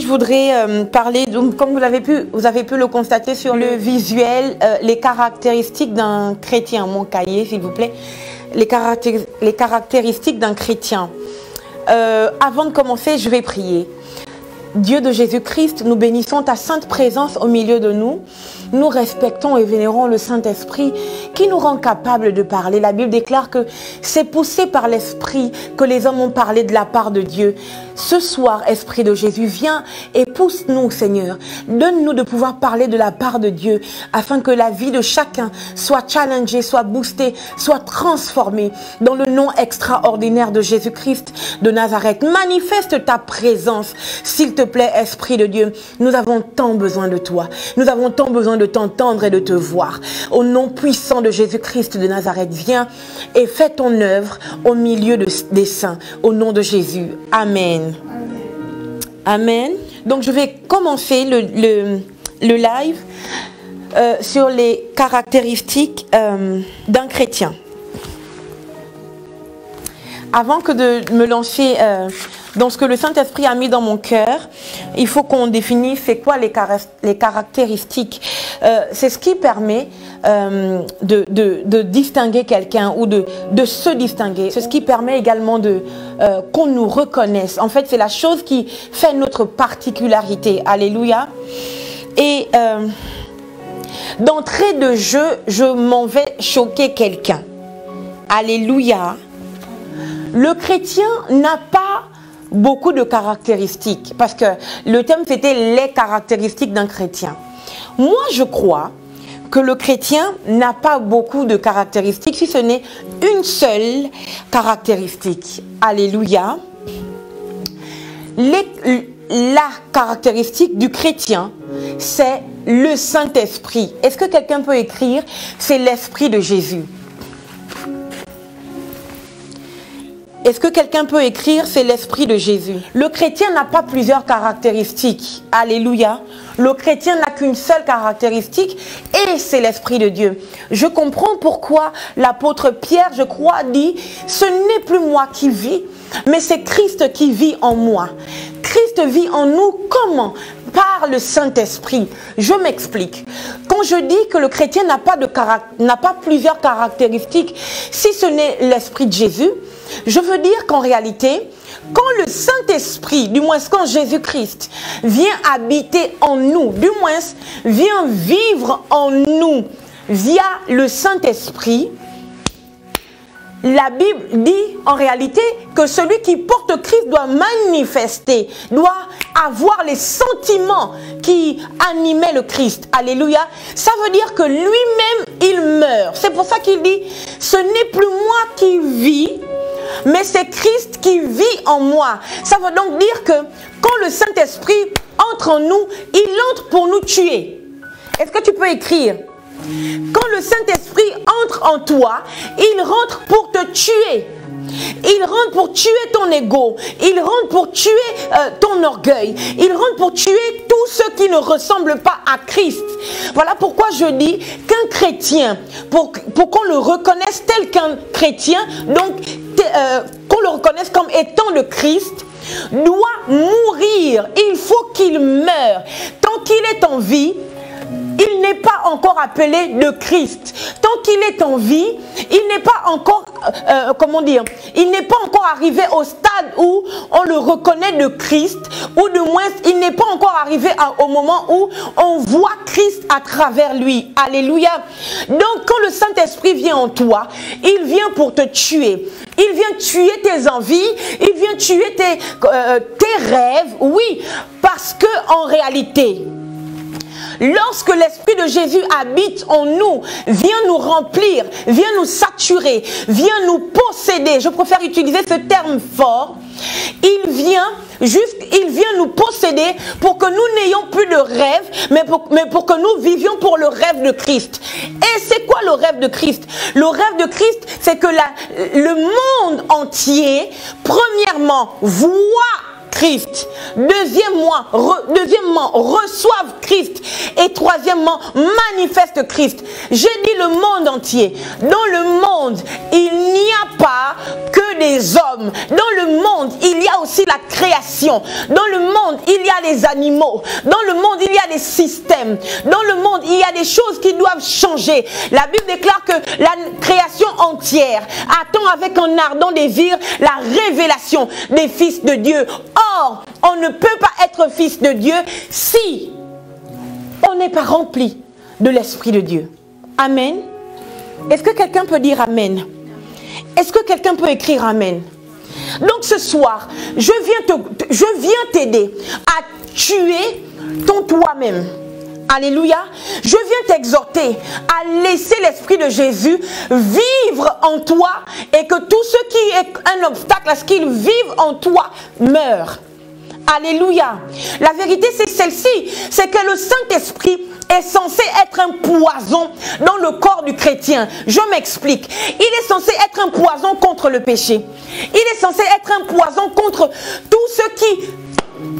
je voudrais parler, donc, comme vous avez pu le constater sur le visuel, les caractéristiques d'un chrétien. Mon cahier, s'il vous plaît. Les caractéristiques d'un chrétien. Avant de commencer, je vais prier. Dieu de Jésus-Christ, nous bénissons ta sainte présence au milieu de nous. Nous respectons et vénérons le Saint-Esprit qui nous rend capables de parler. La Bible déclare que c'est poussé par l'Esprit que les hommes ont parlé de la part de Dieu. Ce soir, Esprit de Jésus, viens et pousse-nous, Seigneur. Donne-nous de pouvoir parler de la part de Dieu afin que la vie de chacun soit challengée, soit boostée, soit transformée dans le nom extraordinaire de Jésus-Christ de Nazareth. Manifeste ta présence, s'il te plaît, Esprit de Dieu. Nous avons tant besoin de toi. Nous avons tant besoin de t'entendre et de te voir. Au nom puissant de Jésus-Christ de Nazareth, viens et fais ton œuvre au milieu des saints. Au nom de Jésus. Amen. Amen. Donc je vais commencer le live sur les caractéristiques d'un chrétien. Avant que de me lancer dans ce que le Saint-Esprit a mis dans mon cœur, il faut qu'on définisse c'est quoi les caractéristiques. C'est ce qui permet de distinguer quelqu'un ou de se distinguer. C'est ce qui permet également qu'on nous reconnaisse. En fait, c'est la chose qui fait notre particularité. Alléluia. Et d'entrée de jeu, je m'en vais choquer quelqu'un. Alléluia. Le chrétien n'a pas beaucoup de caractéristiques, parce que le thème c'était les caractéristiques d'un chrétien. Moi je crois que le chrétien n'a pas beaucoup de caractéristiques, si ce n'est une seule caractéristique. Alléluia. La caractéristique du chrétien, c'est le Saint-Esprit. Est-ce que quelqu'un peut écrire? C'est l'Esprit de Jésus. Est-ce que quelqu'un peut écrire? C'est l'Esprit de Jésus. Le chrétien n'a pas plusieurs caractéristiques. Alléluia. Le chrétien n'a qu'une seule caractéristique et c'est l'Esprit de Dieu. Je comprends pourquoi l'apôtre Pierre, je crois, dit « Ce n'est plus moi qui vis, mais c'est Christ qui vit en moi. » Christ vit en nous comment? Par le Saint-Esprit. Je m'explique. Quand je dis que le chrétien n'a pas plusieurs caractéristiques, si ce n'est l'Esprit de Jésus, je veux dire qu'en réalité, quand le Saint-Esprit, du moins quand Jésus-Christ vient habiter en nous, du moins vient vivre en nous via le Saint-Esprit, la Bible dit en réalité que celui qui porte Christ doit manifester, doit avoir les sentiments qui animaient le Christ. Alléluia. Ça veut dire que lui-même, il meurt. C'est pour ça qu'il dit, ce n'est plus moi qui vis, mais c'est Christ qui vit en moi. Ça veut donc dire que quand le Saint-Esprit entre en nous, il entre pour nous tuer. Est-ce que tu peux écrire? Quand le Saint-Esprit entre en toi, il rentre pour te tuer. Il rentre pour tuer ton ego. Il rentre pour tuer ton orgueil. Il rentre pour tuer tout ce qui ne ressemble pas à Christ. Voilà pourquoi je dis qu'un chrétien, pour qu'on le reconnaisse tel qu'un chrétien, donc qu'on le reconnaisse comme étant le Christ, doit mourir. Il faut qu'il meure. Tant qu'il est en vie, il n'est pas encore appelé de Christ. Tant qu'il est en vie, il n'est pas encore, il n'est pas encore arrivé au stade où on le reconnaît de Christ, ou du moins, il n'est pas encore arrivé au moment où on voit Christ à travers lui. Alléluia. Donc, quand le Saint-Esprit vient en toi, il vient pour te tuer. Il vient tuer tes envies, il vient tuer tes rêves, oui, parce que en réalité, lorsque l'Esprit de Jésus habite en nous, vient nous remplir, vient nous saturer, vient nous posséder, je préfère utiliser ce terme fort, il vient nous posséder pour que nous n'ayons plus de rêve, mais pour que nous vivions pour le rêve de Christ. Et c'est quoi le rêve de Christ? Le rêve de Christ, c'est que le monde entier, premièrement, voit Christ. Deuxièmement, reçoivent Christ. Et troisièmement, manifeste Christ. J'ai dit le monde entier. Dans le monde, il n'y a pas que des hommes. Dans le monde, il y a aussi la création. Dans le monde, il y a les animaux. Dans le monde, il y a des systèmes. Dans le monde, il y a des choses qui doivent changer. La Bible déclare que la création entière attend avec un ardent désir la révélation des fils de Dieu. Or, on ne peut pas être fils de Dieu si on n'est pas rempli de l'Esprit de Dieu. Amen. Est-ce que quelqu'un peut dire Amen? Est-ce que quelqu'un peut écrire Amen? Donc ce soir, je viens t'aider à tuer ton toi-même. Alléluia. Je viens t'exhorter à laisser l'Esprit de Jésus vivre en toi et que tout ce qui est un obstacle à ce qu'il vive en toi meure. Alléluia. La vérité c'est celle-ci, c'est que le Saint-Esprit est censé être un poison dans le corps du chrétien. Je m'explique. Il est censé être un poison contre le péché. Il est censé être un poison contre tout ce qui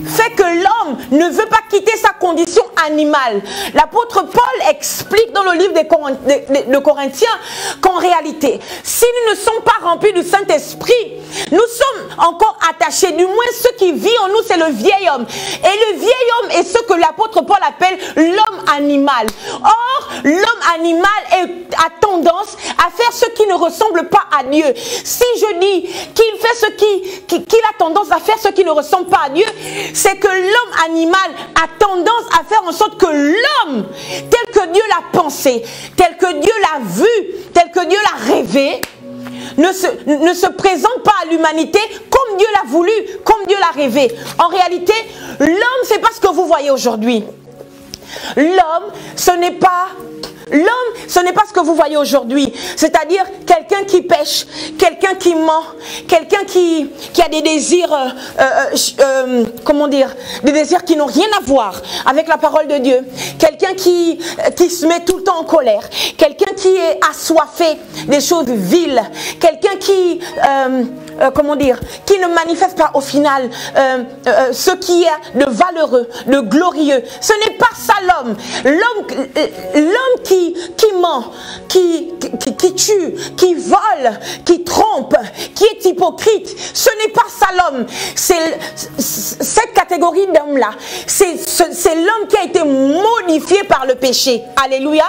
fait que l'homme ne veut pas quitter sa condition animale. L'apôtre Paul explique dans le livre de Corinthiens qu'en réalité, si nous ne sommes pas remplis du Saint-Esprit, nous sommes encore attachés. Du moins, ce qui vit en nous, c'est le vieil homme. Et le vieil homme est ce que l'apôtre Paul appelle l'homme animal. Or, l'homme animal a tendance à faire ce qui ne ressemble pas à Dieu. Si je dis qu'il fait qu'il a tendance à faire ce qui ne ressemble pas à Dieu, c'est que l'homme animal a tendance à faire en sorte que l'homme, tel que Dieu l'a pensé, tel que Dieu l'a vu, tel que Dieu l'a rêvé, ne se présente pas à l'humanité comme Dieu l'a voulu, comme Dieu l'a rêvé. En réalité, l'homme, c'est pas ce que vous voyez aujourd'hui. L'homme, ce n'est pas ce que vous voyez aujourd'hui. C'est-à-dire quelqu'un qui pêche, quelqu'un qui ment, quelqu'un qui a des désirs, comment dire, des désirs qui n'ont rien à voir avec la parole de Dieu. Quelqu'un qui se met tout le temps en colère. Quelqu'un qui est assoiffé des choses viles. Quelqu'un qui, comment dire, qui ne manifeste pas au final ce qui est de valeureux, de glorieux. Ce n'est pas ça l'homme. L'homme qui ment, qui tue, qui vole, qui trompe, qui est hypocrite, ce n'est pas ça l'homme. Cette catégorie d'hommes-là, c'est l'homme qui a été modifié par le péché. Alléluia.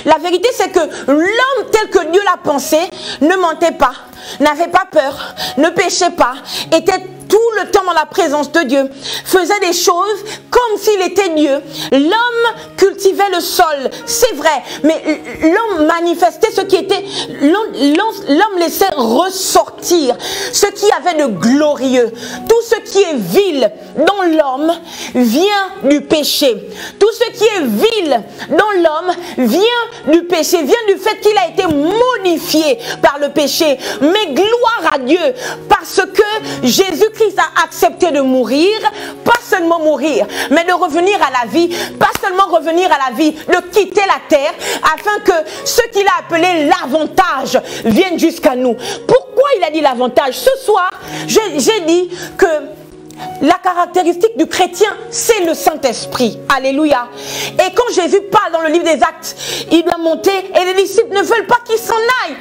La vérité, c'est que l'homme tel que Dieu l'a pensé ne mentait pas, n'avait pas peur, ne péchait pas, était tout le temps dans la présence de Dieu, faisait des choses comme s'il était Dieu. L'homme cultivait le sol, c'est vrai, mais l'homme manifestait ce qui était, l'homme laissait ressortir ce qui avait de glorieux. Tout ce qui est vil dans l'homme vient du péché. Tout ce qui est vil dans l'homme vient du péché, vient du fait qu'il a été modifié par le péché. Mais gloire à Dieu, parce que Jésus-Christ a accepté de mourir, pas seulement mourir, mais de revenir à la vie, pas seulement revenir à la vie, de quitter la terre, afin que ce qu'il a appelé l'avantage vienne jusqu'à nous. Pourquoi il a dit l'avantage? Ce soir, j'ai dit que la caractéristique du chrétien, c'est le Saint-Esprit. Alléluia. Et quand Jésus parle dans le livre des Actes, il doit monter et les disciples ne veulent pas qu'il s'en aille.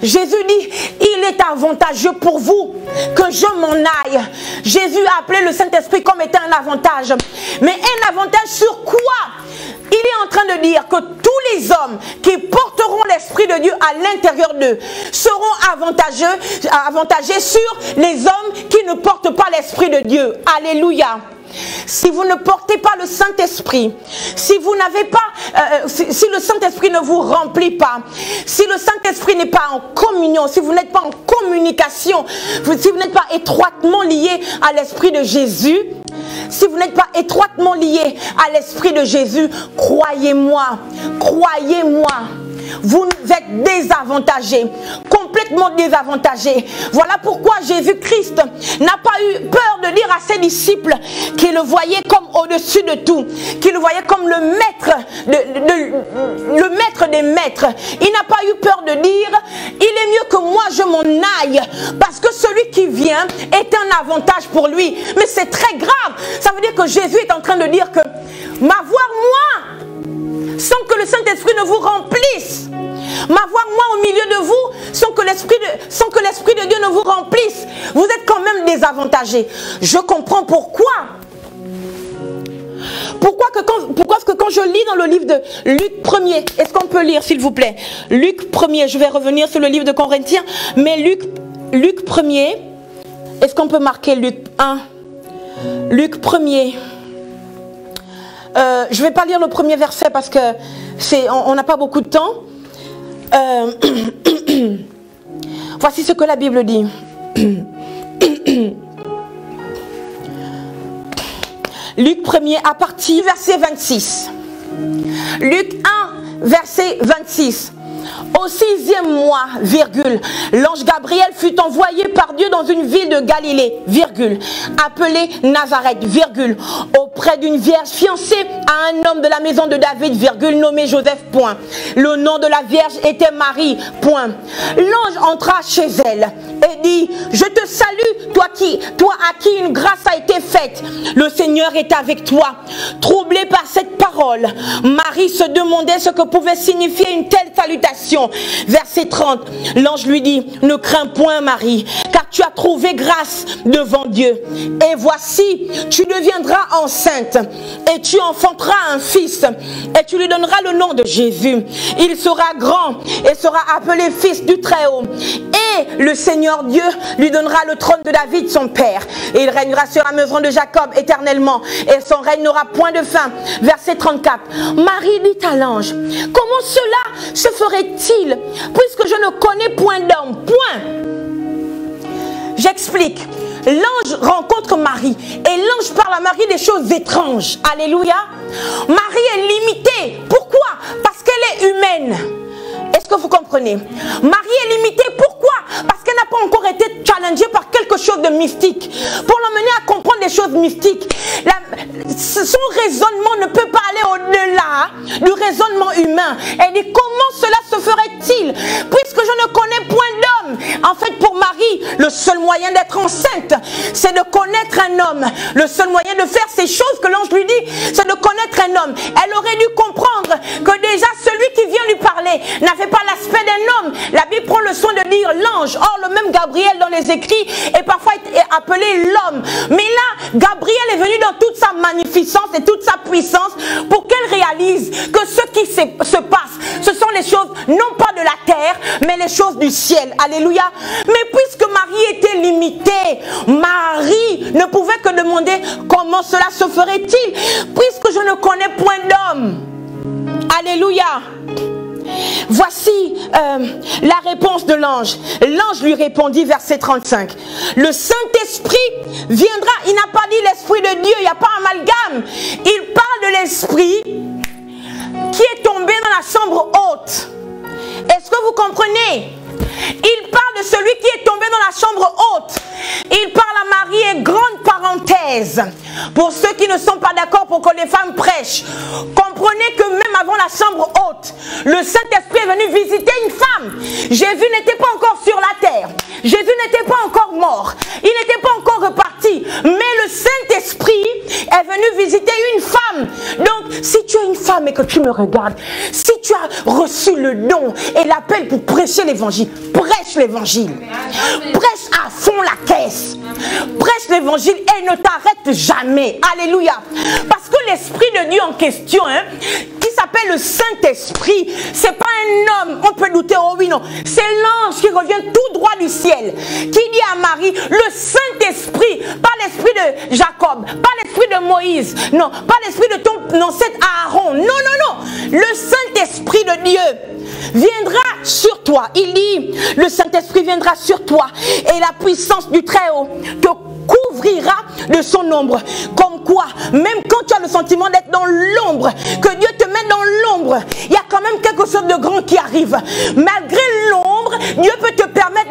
Jésus dit, il est avantageux pour vous que je m'en aille. Jésus a appelé le Saint-Esprit comme étant un avantage. Mais un avantage sur quoi? Il est en train de dire que tous les hommes qui porteront l'Esprit de Dieu à l'intérieur d'eux seront avantagés sur les hommes qui ne portent pas l'Esprit de Dieu. Alléluia. Si vous ne portez pas le Saint-Esprit, si vous n'avez pas, si le Saint-Esprit ne vous remplit pas, si le Saint-Esprit n'est pas en communion, si vous n'êtes pas en communication, si vous n'êtes pas étroitement lié à l'Esprit de Jésus, si vous n'êtes pas étroitement lié à l'Esprit de Jésus, croyez-moi, vous êtes désavantagés, complètement désavantagés. Voilà pourquoi Jésus-Christ n'a pas eu peur de dire à ses disciples qu'il le voyait comme au-dessus de tout, qu'il le voyait comme le maître, le maître des maîtres. Il n'a pas eu peur de dire, il est mieux que moi je m'en aille, parce que celui qui vient est un avantage pour lui. Mais c'est très grave. Ça veut dire que Jésus est en train de dire que m'avoir moi, sans que le Saint-Esprit ne vous remplisse. M'avoir moi au milieu de vous sans que l'Esprit de Dieu ne vous remplisse, vous êtes quand même désavantagés. Je comprends pourquoi. Pourquoi est-ce que quand je lis dans le livre de Luc 1er, est-ce qu'on peut lire s'il vous plaît? Luc 1er, je vais revenir sur le livre de Corinthiens, mais Luc 1er, est-ce qu'on peut marquer Luc 1? Luc 1er. Je ne vais pas lire le premier verset parce que on n'a pas beaucoup de temps. Voici ce que la Bible dit. Luc 1er à partir du verset 26. Luc 1, verset 26. Au 6e mois, virgule, l'ange Gabriel fut envoyé par Dieu dans une ville de Galilée, virgule, appelée Nazareth, virgule, auprès d'une vierge fiancée à un homme de la maison de David, virgule, nommé Joseph, point. Le nom de la vierge était Marie, point. L'ange entra chez elle et dit, je te salue, toi à qui une grâce a été faite. Le Seigneur est avec toi. Troublée par cette parole, Marie se demandait ce que pouvait signifier une telle salutation. Verset 30, l'ange lui dit, ne crains point Marie, car tu as trouvé grâce devant Dieu. Et voici, tu deviendras enceinte et tu enfanteras un fils et tu lui donneras le nom de Jésus. Il sera grand et sera appelé fils du Très-Haut. Et le Seigneur Dieu lui donnera le trône de David son père. Et il régnera sur la maison de Jacob éternellement et son règne n'aura point de fin. Verset 34, Marie dit à l'ange, comment cela se ferait-il puisque je ne connais point d'homme? Point. J'explique. L'ange rencontre Marie et l'ange parle à Marie des choses étranges. Alléluia. Marie est limitée. Pourquoi? Parce qu'elle est humaine. Est-ce que vous comprenez? Marie est limitée. Pourquoi? Parce qu'elle n'a pas encore été challengée par quelque chose de mystique. Pour l'emmener à comprendre des choses mystiques. Son raisonnement ne peut pas aller au-delà du raisonnement humain. Elle dit, comment cela se ferait-il puisque je ne connais point d'homme? En fait, pour Marie, le seul moyen d'être enceinte, c'est de connaître un homme. Le seul moyen de faire ces choses que l'ange lui dit, c'est de connaître un homme. Elle aurait dû comprendre que déjà celui qui vient lui parler n'avait pas l'aspect d'un homme. La Bible prend le soin de dire l'ange. Or, le même Gabriel dans les écrits est parfois appelé l'homme. Mais là, Gabriel est venu dans toute sa magnificence et toute sa puissance pour qu'elle réalise que ce qui se passe, ce sont les choses non pas de la terre, mais les choses du ciel. Alléluia. Mais puisque Marie était limitée, Marie ne pouvait que demander comment cela se ferait-il, puisque je ne connais point d'homme. Alléluia. Voici la réponse de l'ange. L'ange lui répondit, verset 35. Le Saint-Esprit viendra. Il n'a pas dit l'Esprit de Dieu, il n'y a pas amalgame. Il parle de l'Esprit qui est tombé dans la chambre haute. Est-ce que vous comprenez? Il parle de celui qui est tombé dans la chambre haute. Il parle à Marie et grande parenthèse. Pour ceux qui ne sont pas d'accord pour que les femmes prêchent, comprenez que même avant la chambre haute, le Saint-Esprit est venu visiter une femme. Jésus n'était pas encore sur la terre. Jésus n'était pas encore mort. Il n'était pas encore reparti. Mais le Saint-Esprit est venu visiter une femme. Donc, si tu es une femme et que tu me regardes, si tu as reçu le don et l'appel pour prêcher l'évangile, prêche l'évangile. Prêche à fond la caisse. Prêche l'évangile et ne t'arrête jamais. Alléluia. Parce que l'Esprit de Dieu en question, qui s'appelle le Saint-Esprit, c'est pas un homme, on peut douter, oh oui, non. C'est l'ange qui revient tout droit du ciel, qui dit à Marie, le Saint-Esprit, pas l'esprit de Jacob, pas l'esprit de Moïse, non, pas l'esprit de ton ancêtre Aaron, non, non, non. Le Saint-Esprit de Dieu viendra sur toi. Il dit, le Saint-Esprit viendra sur toi et la puissance du Très-Haut te couvrira de son ombre. Comme quoi, même quand tu as le sentiment d'être dans l'ombre, que Dieu te met dans l'ombre, il y a quand même quelque chose de grand qui arrive. Malgré l'ombre, Dieu peut te permettre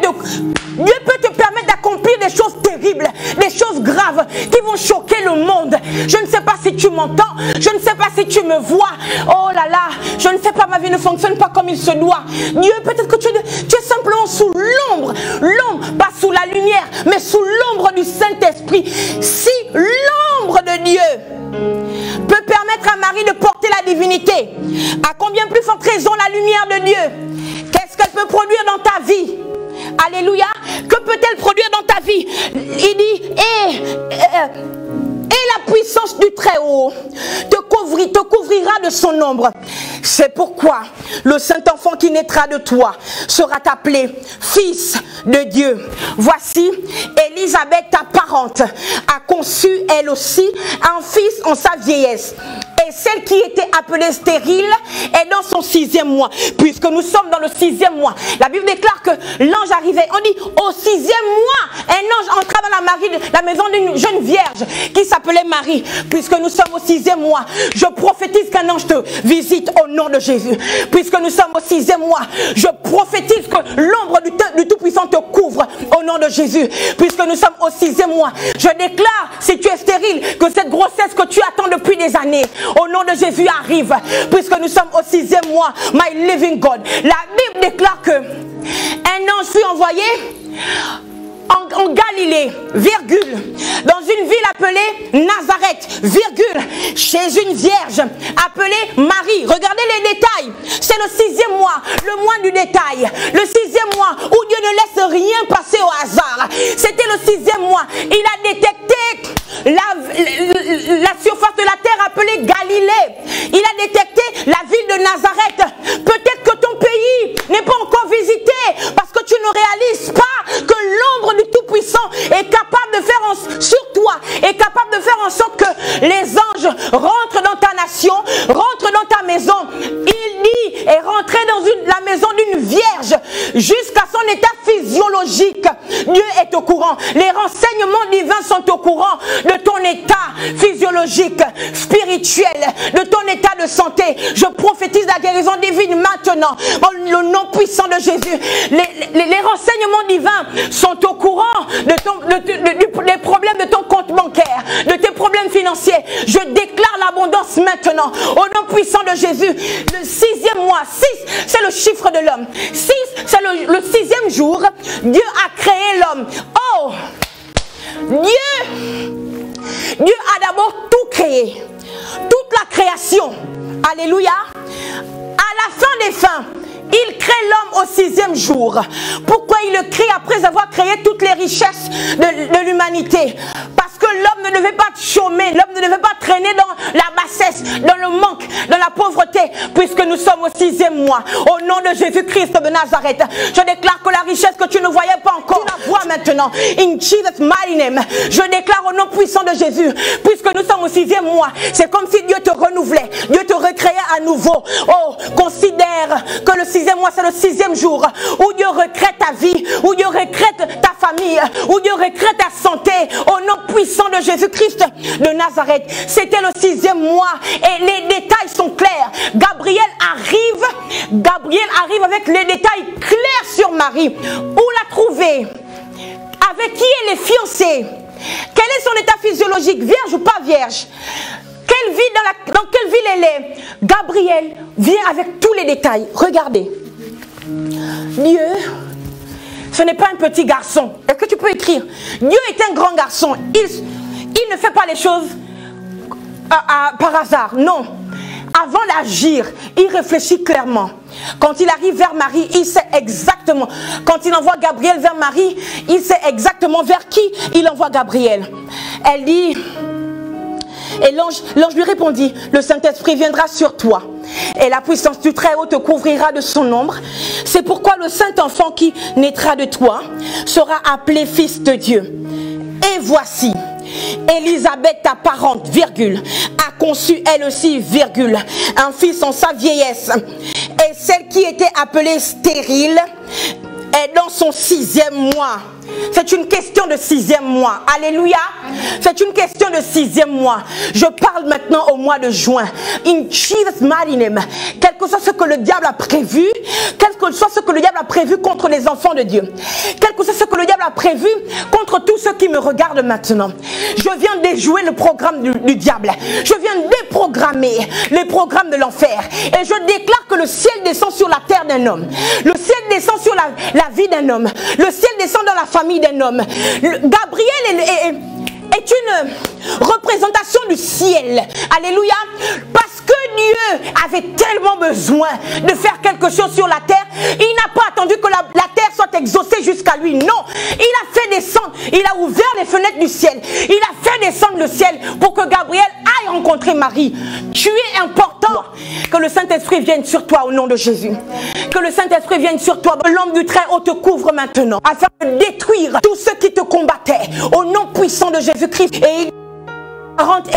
d'accomplir des choses terribles, des choses graves qui vont choquer le monde. Je ne sais pas si tu m'entends, je ne sais pas si tu me vois. Oh là là, je ne sais pas, ma vie ne fonctionne pas comme il se doit. Dieu, peut-être que tu es simplement sous l'ombre, pas sous la lumière, mais sous l'ombre du Saint-Esprit. Si l'ombre de Dieu peut permettre à Marie de porter la divinité, à combien plus forte raison la lumière de Dieu. Qu'est-ce qu'elle peut produire dans ta vie? Alléluia. Que peut-elle produire dans ta vie? Il dit, et la puissance du Très-Haut te couvrira de son ombre. C'est pourquoi le Saint-Enfant qui naîtra de toi sera appelé Fils de Dieu. Voici, Élisabeth, ta parente, a conçu elle aussi un fils en sa vieillesse. Et celle qui était appelée stérile est dans son 6e mois. Puisque nous sommes dans le 6e mois, la Bible déclare que l'ange arrivait. On dit au 6e mois, un ange entra dans la maison d'une jeune vierge qui s'appelait Marie. Puisque nous sommes au 6e mois, je prophétise qu'un ange te visite au nom de Jésus. Puisque nous sommes au 6e mois, je prophétise que l'ombre du Tout-Puissant te couvre au nom de Jésus. Puisque nous sommes au 6e mois, je déclare, si tu es stérile, que cette grossesse que tu attends depuis des années, au nom de Jésus arrive. Puisque nous sommes au 6e mois, my living God. La Bible déclare que un ange fut envoyé en Galilée, virgule, dans une ville appelée Nazareth, virgule, chez une vierge appelée Marie. Regardez les détails. C'est le 6e mois, le mois du détail. Le 6e mois où Dieu ne laisse rien passer au hasard. C'était le 6e mois. Il a détecté la surface de la terre appelée Galilée. Il a détecté la ville de Nazareth. Peut-être que ton pays n'est pas encore visité parce que tu ne réalises pas que l'ombre du Tout-Puissant est capable de faire sur toi, est capable de faire en sorte que les anges rentrent dans ta nation, rentrent dans ta maison. Il dit, est rentré dans la maison d'une vierge jusqu'à son état physiologique. Dieu est au courant. Les renseignements divins sont au courant de ton état physiologique, spirituel, de ton état de santé. Je prophétise la guérison divine maintenant, dans le nom puissant de Jésus. Les renseignements divins sont au courant des problèmes de ton compte bancaire, de tes problèmes financiers. Je déclare l'abondance maintenant, au nom puissant de Jésus. Le 6e mois, 6, c'est le chiffre de l'homme. 6, c'est le 6e jour. Dieu a créé l'homme. Oh! Dieu a d'abord tout créé. Toute la création. Alléluia. À la fin des fins, il crée l'homme au 6e jour. Pourquoi il le crée après avoir créé toutes les richesses de l'humanité? Parce que l'homme ne devait pas chômer, l'homme ne devait pas traîner dans la bassesse, dans le manque, dans la pauvreté, puisque nous sommes au 6e mois. Au nom de Jésus-Christ de Nazareth, je déclare que la richesse que tu ne voyais pas encore, tu la vois maintenant. In Jesus' mighty name, je déclare au nom puissant de Jésus, puisque nous sommes au 6e mois, c'est comme si Dieu te renouvelait, Dieu te recréait à nouveau. Oh, considère que le 6e mois, c'est le 6e jour où Dieu recrée ta vie, où Dieu recrée ta famille, où Dieu recrée ta santé, au nom puissant de Jésus-Christ de Nazareth. C'était le 6e mois et les détails sont clairs. Gabriel arrive avec les détails clairs sur Marie. Où la trouver? Avec qui elle est fiancée? Quel est son état physiologique? Vierge ou pas vierge? Dans quelle ville elle est? Gabriel vient avec tous les détails. Regardez. Dieu, ce n'est pas un petit garçon. Est-ce que tu peux écrire? Dieu est un grand garçon. Il ne fait pas les choses par hasard. Non. Avant d'agir, il réfléchit clairement. Quand il arrive vers Marie, il sait exactement. Quand il envoie Gabriel vers Marie, il sait exactement vers qui il envoie Gabriel. Elle dit... Et l'ange lui répondit, le Saint-Esprit viendra sur toi et la puissance du Très-Haut te couvrira de son ombre. C'est pourquoi le Saint-Enfant qui naîtra de toi sera appelé Fils de Dieu. Et voici, Élisabeth, ta parente, virgule, a conçu elle aussi, virgule, un fils en sa vieillesse. Et celle qui était appelée stérile est dans son 6e mois. C'est une question de 6e mois. Alléluia. C'est une question de 6e mois. Je parle maintenant au mois de juin. In Jesus' mighty name. Quel que soit ce que le diable a prévu, quel que soit ce que le diable a prévu contre les enfants de Dieu, quel que soit ce que le diable a prévu contre tous ceux qui me regardent maintenant, je viens déjouer le programme du diable. Je viens déprogrammer les programmes de l'enfer. Et je déclare que le ciel descend sur la terre d'un homme. Le ciel descend sur la vie d'un homme. Le ciel descend dans la famille d'un homme. Gabriel est une représentation du ciel. Alléluia. Parce que Dieu avait tellement besoin de faire quelque chose sur la terre, il n'a pas attendu que la terre soit exaucée jusqu'à lui. Non, il a fait descendre, il a ouvert les fenêtres du ciel. Il a fait descendre le ciel pour que Gabriel aille rencontrer Marie. Tu es important. Que le Saint-Esprit vienne sur toi au nom de Jésus. Que le Saint-Esprit vienne sur toi. L'homme du Très-Haut te couvre maintenant afin de détruire tous ceux qui te combattaient au nom puissant de Jésus-Christ. Et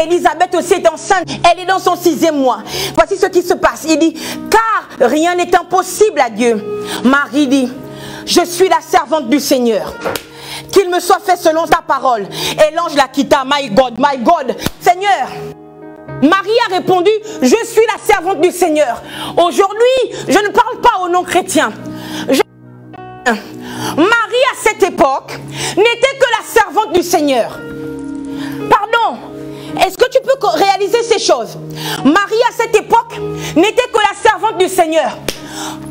Élisabeth aussi est enceinte, elle est dans son 6e mois. Voici ce qui se passe. Il dit, car rien n'est impossible à Dieu. Marie dit, je suis la servante du Seigneur. Qu'il me soit fait selon ta parole. Et l'ange la quitta. My God, Seigneur. Marie a répondu, je suis la servante du Seigneur. Aujourd'hui, je ne parle pas au non-chrétien. Marie à cette époque n'était que la servante du Seigneur. Pardon. Est-ce que tu peux réaliser ces choses? Marie à cette époque n'était que la servante du Seigneur.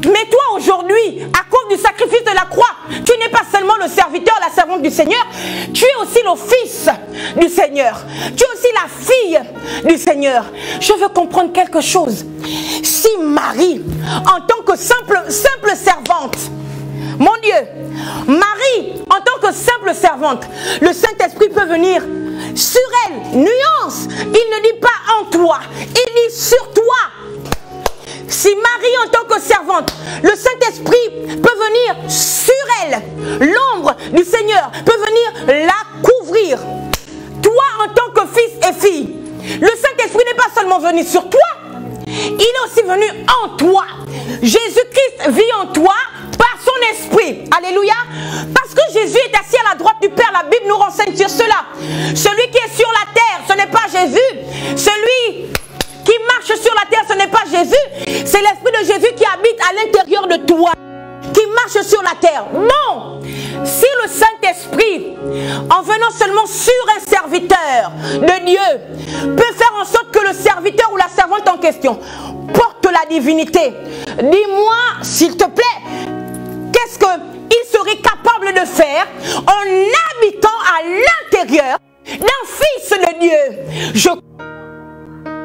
Mais toi aujourd'hui, à cause du sacrifice de la croix, tu n'es pas seulement le serviteur, la servante du Seigneur, tu es aussi le fils du Seigneur. Tu es aussi la fille du Seigneur. Je veux comprendre quelque chose. Si Marie, en tant que simple servante, mon Dieu, Marie, en tant que simple servante, le Saint-Esprit peut venir sur elle. Nuance, il ne dit pas en toi, il dit sur toi. Si Marie en tant que servante, le Saint-Esprit peut venir sur elle, l'ombre du Seigneur peut venir la couvrir. Toi en tant que fils et fille, le Saint-Esprit n'est pas seulement venu sur toi, il est aussi venu en toi. Jésus-Christ vit en toi par son esprit. Alléluia. Parce que Jésus est assis à la droite du Père, la Bible nous renseigne sur cela. Celui qui est sur la terre, ce n'est pas Jésus. Celui qui marche sur la terre, ce n'est pas Jésus. C'est l'Esprit de Jésus qui habite à l'intérieur de toi, qui marche sur la terre. Non. Si le Saint-Esprit, en venant seulement sur un serviteur de Dieu, peut faire en sorte que le serviteur ou la servante en question porte la divinité, dis-moi, s'il te plaît, qu'est-ce qu'il serait capable de faire en habitant à l'intérieur d'un fils de Dieu?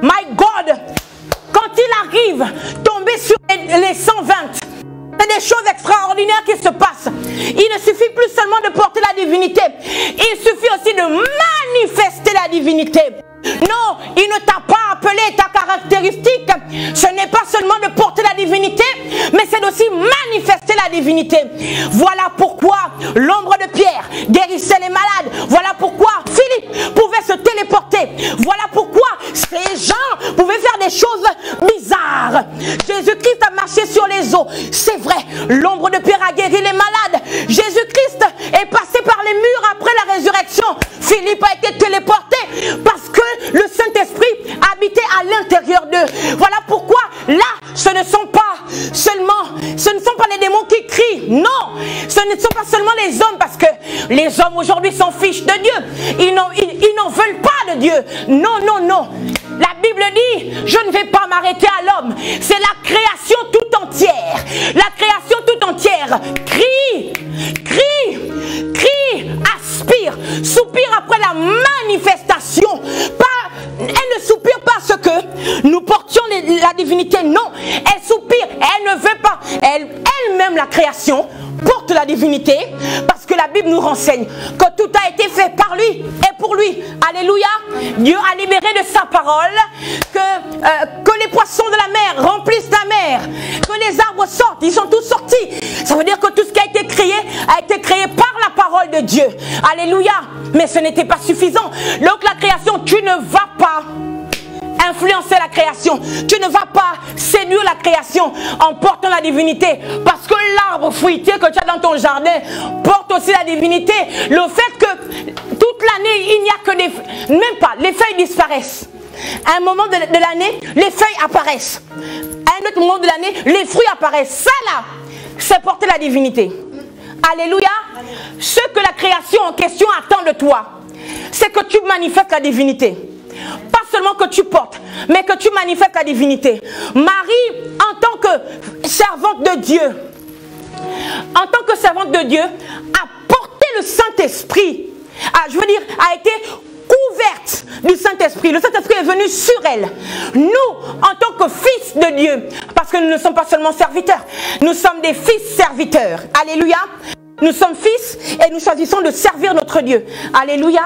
My God, quand il arrive, tomber sur les 120, c'est des choses extraordinaires qui se passent. Il ne suffit plus seulement de porter la divinité, il suffit aussi de manifester la divinité. Non, il ne t'a pas appelé ta caractéristique. Ce n'est pas seulement de porter la divinité, mais c'est aussi manifester la divinité. Voilà pourquoi l'ombre de Pierre guérissait les malades. Voilà pourquoi Philippe pouvait se téléporter. Voilà pourquoi ces gens pouvaient faire des choses bizarres. Jésus-Christ a marché sur les eaux. C'est vrai, l'ombre de Pierre a guéri les malades. Jésus-Christ est passé par les murs après la résurrection. Philippe a été téléporté parce que le Saint-Esprit habitait à l'intérieur d'eux. Voilà pourquoi là, ce ne sont pas les démons qui crient. Non, ce ne sont pas seulement les hommes, parce que les hommes aujourd'hui s'en fichent de Dieu. Ils n'en veulent pas de Dieu. Non, non, non. La Bible dit, je ne vais pas m'arrêter à l'homme. C'est la création tout entière. La création tout entière crie, aspire, soupire après la manifestation. Elle ne soupire pas parce que nous portions la divinité. Non, elle soupire. Elle ne veut pas. Elle-même, la création, porte la divinité, parce que la Bible nous renseigne que tout a été fait par lui et pour lui. Alléluia. Dieu a libéré de sa parole que les poissons de la mer remplissent la mer, que les arbres sortent. Ils sont tous sortis. Ça veut dire que tout ce qui a été créé par la parole de Dieu. Alléluia. Mais ce n'était pas suffisant. Donc la création, tu ne vas pas influencer la création. Tu ne vas pas séduire la création en portant la divinité. Parce que l'arbre fruitier que tu as dans ton jardin porte aussi la divinité. Le fait que toute l'année, il n'y a que des... Même pas, les feuilles disparaissent. À un moment de l'année, les feuilles apparaissent. À un autre moment de l'année, les fruits apparaissent. Ça là, c'est porter la divinité. Alléluia. Ce que la création en question attend de toi, c'est que tu manifestes la divinité. Pas seulement que tu portes, mais que tu manifestes la divinité. Marie, en tant que servante de Dieu, a porté le Saint-Esprit. Je veux dire, a été couverte du Saint-Esprit. Le Saint-Esprit est venu sur elle. Nous, en tant que fils de Dieu, parce que nous ne sommes pas seulement serviteurs, nous sommes des fils serviteurs. Alléluia. Nous sommes fils et nous choisissons de servir notre Dieu. Alléluia.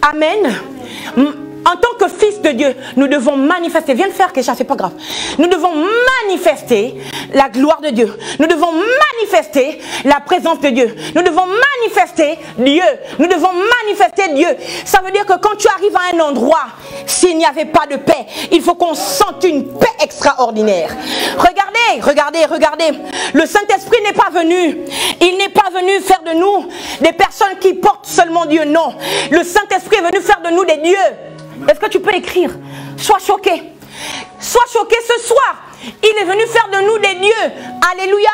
Amen. En tant que fils de Dieu, nous devons manifester. Viens le faire, Kesha, c'est pas grave. Nous devons manifester la gloire de Dieu. Nous devons manifester la présence de Dieu. Nous devons manifester Dieu. Nous devons manifester Dieu. Ça veut dire que quand tu arrives à un endroit, s'il n'y avait pas de paix, il faut qu'on sente une paix extraordinaire. Regardez. Le Saint-Esprit n'est pas venu. Il n'est pas venu faire de nous des personnes qui portent seulement Dieu. Non. Le Saint-Esprit est venu faire de nous des dieux. Est-ce que tu peux écrire? Sois choqué. Sois choqué ce soir. Il est venu faire de nous des dieux. Alléluia.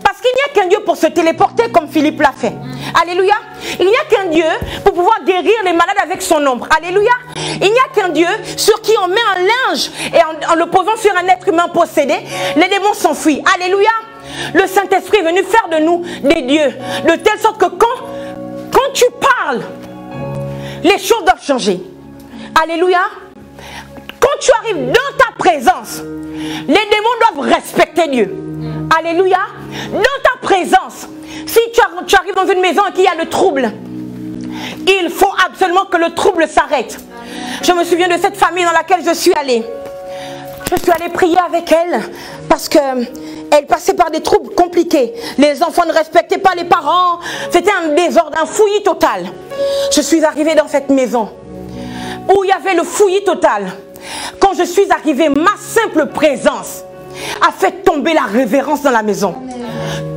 Parce qu'il n'y a qu'un Dieu pour se téléporter comme Philippe l'a fait. Alléluia. Il n'y a qu'un Dieu pour pouvoir guérir les malades avec son ombre. Alléluia. Il n'y a qu'un Dieu sur qui on met un linge et en le posant sur un être humain possédé, les démons s'enfuient. Alléluia. Le Saint-Esprit est venu faire de nous des dieux. De telle sorte que quand tu parles, les choses doivent changer. Alléluia. Quand tu arrives dans ta présence, les démons doivent respecter Dieu. Alléluia. Dans ta présence, si tu arrives dans une maison et qu'il y a le trouble, il faut absolument que le trouble s'arrête. Je me souviens de cette famille dans laquelle je suis allée. Je suis allée prier avec elle parce qu'elle passait par des troubles compliqués. Les enfants ne respectaient pas les parents. C'était un désordre, un fouillis total. Je suis arrivée dans cette maison où il y avait le fouillis total. Quand je suis arrivée, ma simple présence a fait tomber la révérence dans la maison.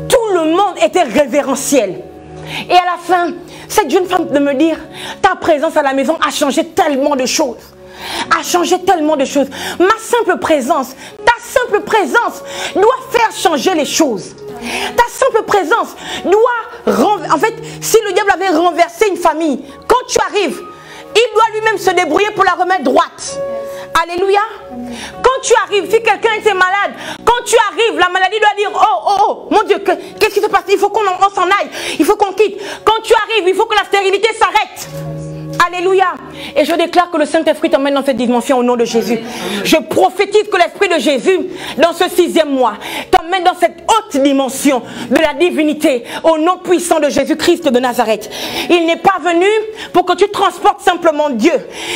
Tout le monde était révérentiel. Et à la fin, cette jeune femme de me dire, ta présence à la maison a changé tellement de choses. A changé tellement de choses. Ma simple présence, ta simple présence doit faire changer les choses. Ta simple présence doit... En fait, si le diable avait renversé une famille, quand tu arrives, il doit lui-même se débrouiller pour la remettre droite. Alléluia. Quand tu arrives, si quelqu'un était malade, quand tu arrives, la maladie doit dire, oh, mon Dieu, qu'est-ce qui se passe? Il faut qu'on s'en aille, il faut qu'on quitte. Quand tu arrives, il faut que la stérilité s'arrête. Alléluia. Et je déclare que le Saint-Esprit t'emmène dans cette dimension au nom de Jésus. Je prophétise que l'Esprit de Jésus, dans ce 6e mois, t'emmène dans cette haute dimension de la divinité au nom puissant de Jésus-Christ de Nazareth. Il n'est pas venu pour que tu transportes simplement Dieu.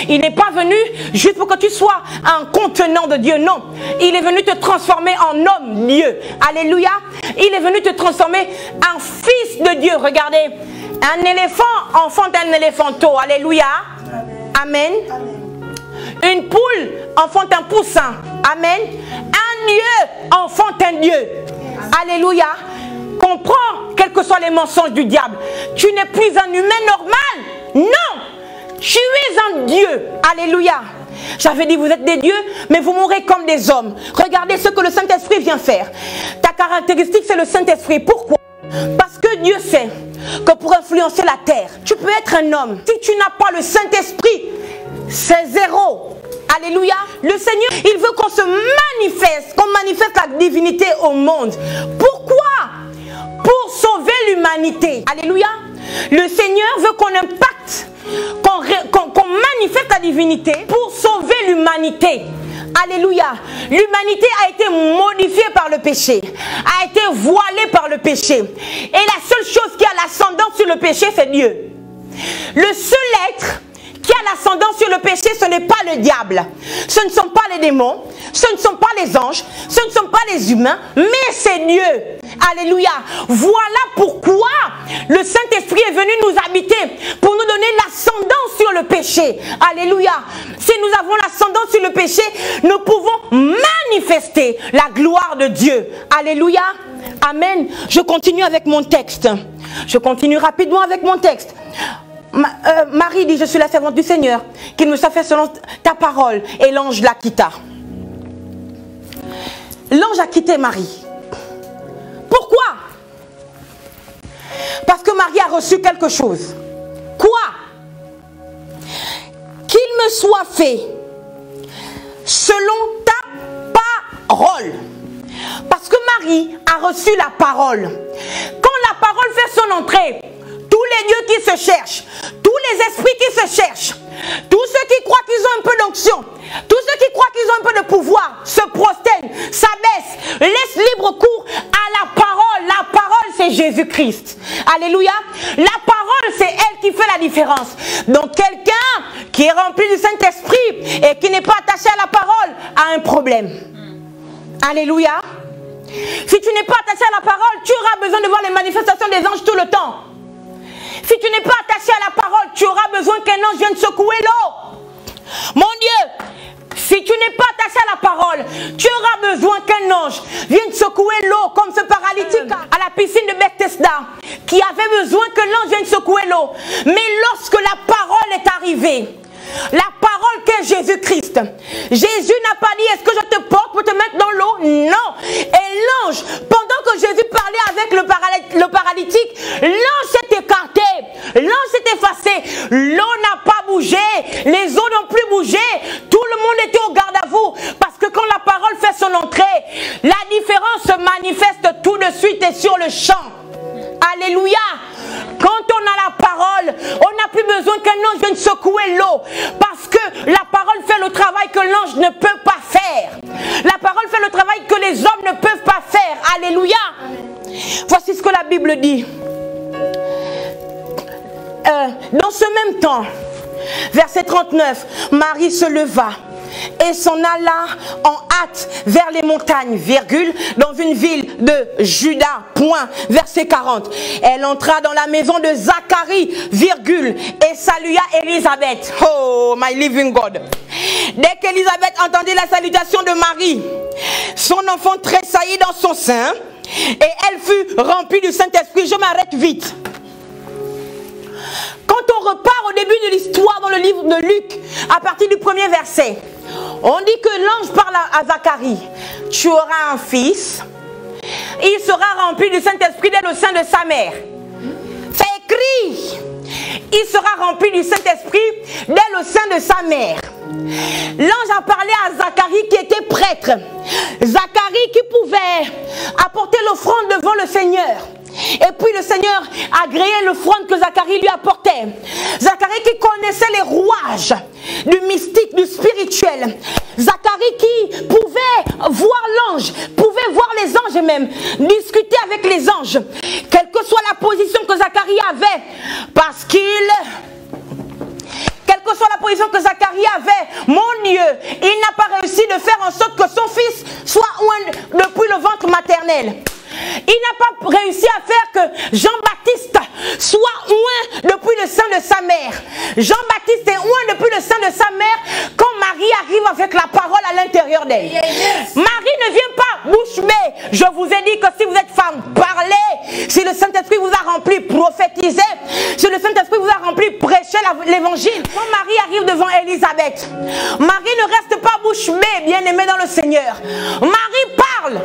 Il n'est pas venu juste pour que tu sois un contenant de Dieu. Non. Il est venu te transformer en homme Dieu. Alléluia. Il est venu te transformer en fils de Dieu. Regardez. Un éléphant enfante un éléphanteau. Alléluia. Amen. Une poule enfante un poussin. Amen. Un Dieu enfante un Dieu. Alléluia. Comprends, quels que soient les mensonges du diable. Tu n'es plus un humain normal. Non. Tu es un Dieu. Alléluia. J'avais dit, vous êtes des dieux, mais vous mourrez comme des hommes. Regardez ce que le Saint-Esprit vient faire. Ta caractéristique, c'est le Saint-Esprit. Pourquoi? Parce que Dieu sait que pour influencer la terre, tu peux être un homme. Si tu n'as pas le Saint-Esprit, c'est zéro. Alléluia. Le Seigneur, il veut qu'on se manifeste, qu'on manifeste la divinité au monde. Pourquoi? Pour sauver l'humanité. Alléluia. Le Seigneur veut qu'on impacte, qu'on manifeste la divinité pour sauver l'humanité. Alléluia. L'humanité a été modifiée par le péché, a été voilée par le péché. Et la seule chose qui a l'ascendant sur le péché, c'est Dieu. Le seul être qui a l'ascendant sur le péché, ce n'est pas le diable. Ce ne sont pas les démons, ce ne sont pas les anges, ce ne sont pas les humains, mais c'est Dieu. Alléluia. Voilà pourquoi le Saint-Esprit est venu nous habiter, pour nous donner l'ascendant sur le péché. Alléluia. Si nous avons l'ascendant sur le péché, nous pouvons manifester la gloire de Dieu. Alléluia. Amen. Je continue avec mon texte. Je continue rapidement avec mon texte. Marie dit, je suis la servante du Seigneur, qu'il me soit fait selon ta parole. Et l'ange la quitta. L'ange a quitté Marie. Pourquoi? Parce que Marie a reçu quelque chose. Quoi? Qu'il me soit fait selon ta parole. Parce que Marie a reçu la parole. Quand la parole fait son entrée, tous les dieux qui se cherchent, tous les esprits qui se cherchent, tous ceux qui croient qu'ils Jésus-Christ. Alléluia. La parole, c'est elle qui fait la différence. Donc quelqu'un qui est rempli du Saint-Esprit et qui n'est pas attaché à la parole a un problème. Alléluia. Si tu n'es pas attaché à la parole, tu auras besoin de voir les manifestations des anges tout le temps. Si tu n'es pas attaché à la parole, tu auras besoin qu'un ange vienne secouer l'eau. Mon Dieu, si tu n'es pas attaché à la parole, tu auras besoin qu'un ange vienne secouer l'eau, comme ce paralytique à la piscine de Bethesda, qui avait besoin que l'ange vienne secouer l'eau. Mais lorsque la parole est arrivée, la parole qu'est Jésus-Christ, Jésus n'a pas dit, est-ce que je te porte pour te mettre dans l'eau? Non. Et l'ange, pendant que Jésus parlait avec le paralytique, l'ange s'est écarté, l'ange s'est effacé, l'eau n'a pas bougé, les eaux n'ont plus bougé, tout le monde était au garde à vous, parce que quand la parole fait son entrée, la différence se manifeste tout de suite et sur le champ. Alléluia. Quand on a la parole, on n'a plus besoin qu'un ange vienne secouer l'eau, parce que la parole fait le travail que l'ange ne peut pas faire. La parole fait le travail que les hommes ne peuvent pas faire. Alléluia. Voici ce que la Bible dit. Dans ce même temps, verset 39, Marie se leva et s'en alla en hâte vers les montagnes, virgule, dans une ville de Juda, point, verset 40. Elle entra dans la maison de Zacharie, virgule, et salua Élisabeth. Oh, my living God. Dès qu'Élisabeth entendit la salutation de Marie, son enfant tressaillit dans son sein, et elle fut remplie du Saint-Esprit. Je m'arrête vite. Quand on repart au début de l'histoire dans le livre de Luc, à partir du premier verset, on dit que l'ange parle à Zacharie. Tu auras un fils, il sera rempli du Saint-Esprit dès le sein de sa mère. C'est écrit. Il sera rempli du Saint-Esprit dès le sein de sa mère. L'ange a parlé à Zacharie qui était prêtre. Zacharie qui pouvait apporter l'offrande devant le Seigneur. Et puis le Seigneur a agréé l'offrande que Zacharie lui apportait. Zacharie qui connaissait les rouages du mystique, du spirituel. Zacharie qui pouvait voir l'ange, pouvait voir les anges même, discuter avec les anges. Quelle que soit la position que Zacharie avait, parce qu'il... Quelle que soit la position que Zacharie avait, mon Dieu, il n'a pas réussi de faire en sorte que son fils soit oint depuis le ventre maternel. Il n'a pas réussi à faire que Jean-Baptiste soit oint depuis le sein de sa mère. Jean-Baptiste est oint depuis le sein de sa mère quand Marie arrive avec la parole à l'intérieur d'elle. Marie ne vient pas bouche bée. Je vous ai dit que si vous êtes femme, parlez. Si le Saint-Esprit vous a rempli, prophétisez. Si le Saint-Esprit vous a rempli, prêchez l'évangile. Quand Marie arrive devant Élisabeth, Marie ne reste pas bouche bée, bien-aimée dans le Seigneur. Marie parle.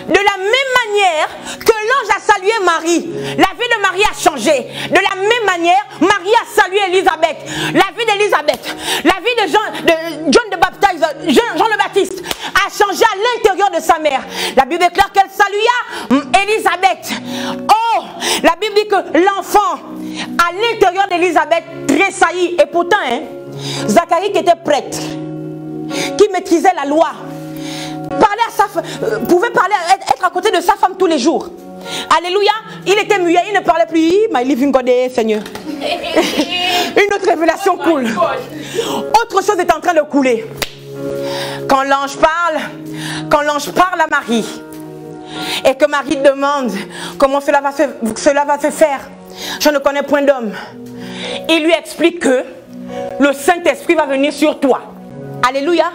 De la même manière que l'ange a salué Marie, la vie de Marie a changé. De la même manière, Marie a salué Élisabeth. La vie d'Élisabeth, la vie de Jean le Baptiste a changé à l'intérieur de sa mère. La Bible déclare qu'elle salua Élisabeth. Oh, la Bible dit que l'enfant à l'intérieur d'Élisabeth tressaillit. Et pourtant, Zacharie qui était prêtre, qui maîtrisait la loi, pouvait parler, être à côté de sa femme tous les jours. Alléluia. Il était muet, il ne parlait plus. My living God, Seigneur. Une autre révélation coule. Autre chose est en train de couler. Quand l'ange parle à Marie, et que Marie demande comment cela va se faire, je ne connais point d'homme. Il lui explique que le Saint-Esprit va venir sur toi. Alléluia.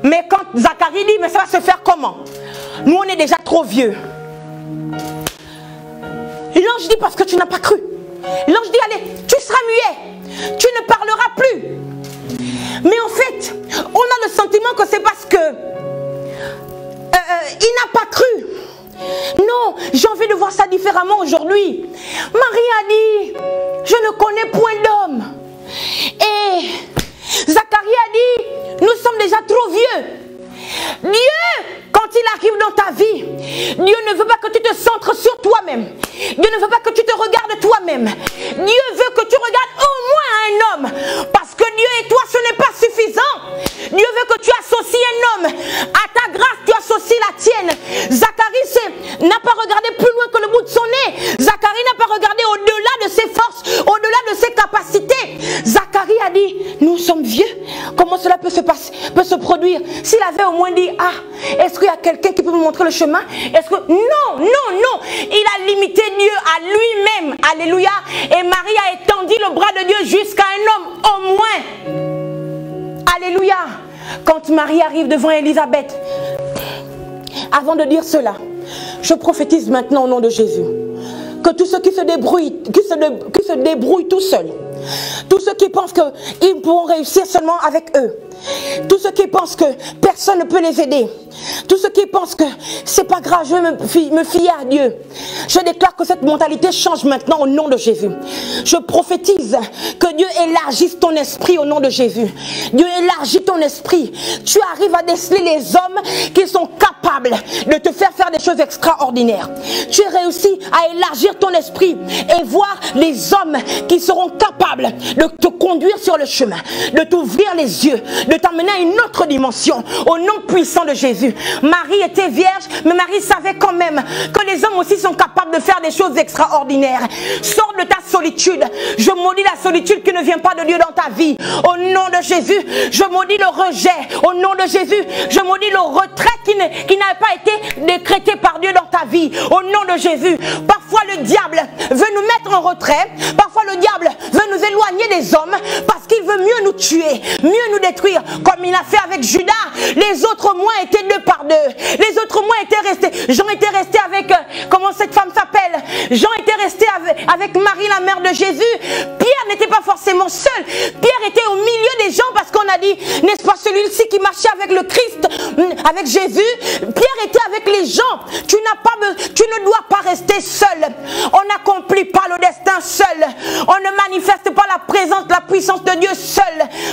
Mais quand Zacharie dit, mais ça va se faire comment? Nous, on est déjà trop vieux. L'ange dit, parce que tu n'as pas cru. L'ange dit, allez, tu seras muet. Tu ne parleras plus. Mais en fait, on a le sentiment que c'est parce que il n'a pas cru. Non, j'ai envie de voir ça différemment aujourd'hui. Marie a dit, je ne connais point d'homme. Et Zacharie a dit, nous sommes déjà trop vieux. Dieu, quand il arrive dans ta vie, Dieu ne veut pas que tu te centres sur toi-même. Dieu ne veut pas que tu te regardes toi-même. Dieu veut que tu regardes au moins un homme. Parce que Dieu et toi, ce n'est pas suffisant. Dieu veut que tu associes un homme. À ta grâce, tu associes la tienne. Zacharie n'a pas regardé plus sommes vieux. Comment cela peut se passer, peut se produire? S'il avait au moins dit, ah, est-ce qu'il y a quelqu'un qui peut me montrer le chemin? Est-ce que... Non, non, non. Il a limité Dieu à lui-même. Alléluia. Et Marie a étendu le bras de Dieu jusqu'à un homme, au moins. Alléluia. Quand Marie arrive devant Élisabeth, avant de dire cela, je prophétise maintenant au nom de Jésus que tous ceux qui se débrouillent, qui se débrouillent tout seuls, tous ceux qui pensent qu'ils pourront réussir seulement avec eux, tous ceux qui pensent que personne ne peut les aider, tous ceux qui pensent que c'est pas grave, je vais me fier à Dieu, je déclare que cette mentalité change maintenant au nom de Jésus. Je prophétise que Dieu élargisse ton esprit au nom de Jésus. Dieu élargit ton esprit. Tu arrives à déceler les hommes qui sont capables de te faire des choses extraordinaires. Tu réussis à élargir ton esprit et voir les hommes qui seront capables de te conduire sur le chemin, de t'ouvrir les yeux, de t'amener à une autre dimension au nom puissant de Jésus. Marie était vierge, mais Marie savait quand même que les hommes aussi sont capables de faire des choses extraordinaires. Sors de ta solitude. Je maudis la solitude qui ne vient pas de Dieu dans ta vie. Au nom de Jésus, je maudis le rejet. Au nom de Jésus, je maudis le retrait qui n'a pas été décrété par Dieu dans ta vie. Au nom de Jésus, parfois le diable veut nous mettre en retrait. Parfois le diable veut nous éloigner des hommes parce qu'il veut mieux nous tuer, mieux nous détruire, comme il a fait avec Judas. Les autres mois étaient 2 par 2. Les autres mois étaient restés. Jean était resté avec, comment cette femme s'appelle? Jean était resté avec Marie, la mère de Jésus. Pierre n'était pas forcément seul. Pierre était au milieu des gens parce qu'on a dit, n'est-ce pas, celui-ci qui marchait avec le Christ, avec Jésus. Pierre était avec les gens. Tu ne dois pas rester seul. On n'accomplit pas le destin seul. On ne manifeste pas la présence, la puissance de Dieu seul.